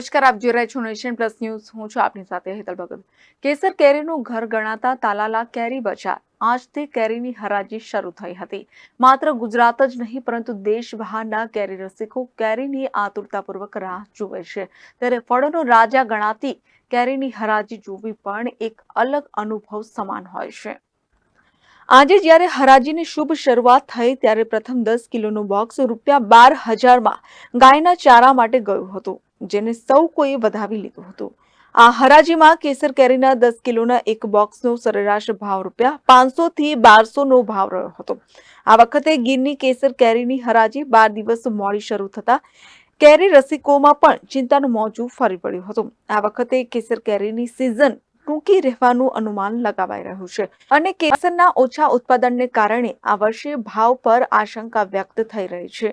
નમસ્કાર, આપ જોઈ રહ્યા છો નેશન પ્લસ ન્યૂઝ. હું છું આપની સાથે હેતલ ભગત. કેસર કેરીનું ઘર ગણાતા તાલાલા કેરી બજાર આજથી કેરીની હરાજી શરૂ થઈ હતી. માત્ર ગુજરાત જ નહીં પરંતુ દેશબહારના કેરી રસિકો કેરીની આતુરતાપૂર્વક રાહ જુએ છે. ત્યારે ફળોનો રાજા ગણાતી કેરીની હરાજી જોવી પણ એક અલગ અનુભવ સમાન હોય છે. આજે જ્યારે હરાજીની શુભ શરૂઆત થઈ ત્યારે પ્રથમ 10 કિલોનું બોક્સ ₹12,000માં ગાયના ચારા માટે ગયું હતું, જેને સૌ કોઈએ વધાવી લીધું હતું. આ હરાજીમાં કેસર કેરીના 10 કિલોના એક બોક્સનો સરેરાશ ભાવ ₹500 થી ₹1200નો ભાવ રહ્યો હતો. આ વખતે ગીરની કેસર કેરીની હરાજી 12 દિવસ મોડી શરૂ થતા કેરી રસિકોમાં પણ ચિંતાનું મોજું ફરી પડ્યું હતું. આ વખતે કેસર કેરીની સિઝન ટૂંકી રહેવાનું અનુમાન લગાવાઈ રહ્યું છે અને કેસરના ઓછા ઉત્પાદનને કારણે આ વર્ષે ભાવ પર આશંકા વ્યક્ત થઈ રહી છે.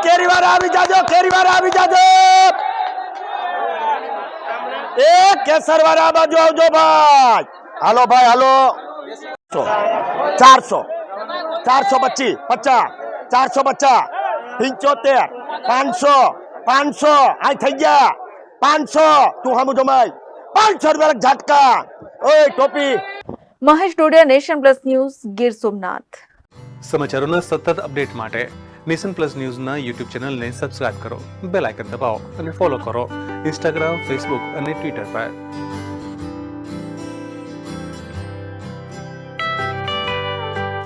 કેરીવાર આવી જાજો, કેરીવાર આવી જાજો. એ કેસરવાર આ બાજુ આવજો ભાઈ. હાલો ભાઈ હાલો. 400 425 50 450 75 500 500 આ થઈ ગયા 500. તું હામું જમાય 500 રૂપિયા ઝટકા. ઓય ટોપી. Mahesh Dodiya, Nation Plus News, Gir Somnath. સમાચારોના સતત અપડેટ માટે નેશન પ્લસ ન્યૂઝના યુટ્યુબ ચેનલને સબસ્ક્રાઇબ કરો, બેલ આઇકન દબાવો અને ફોલો કરો ઇન્સ્ટાગ્રામ, ફેસબુક અને ટ્વિટર પર.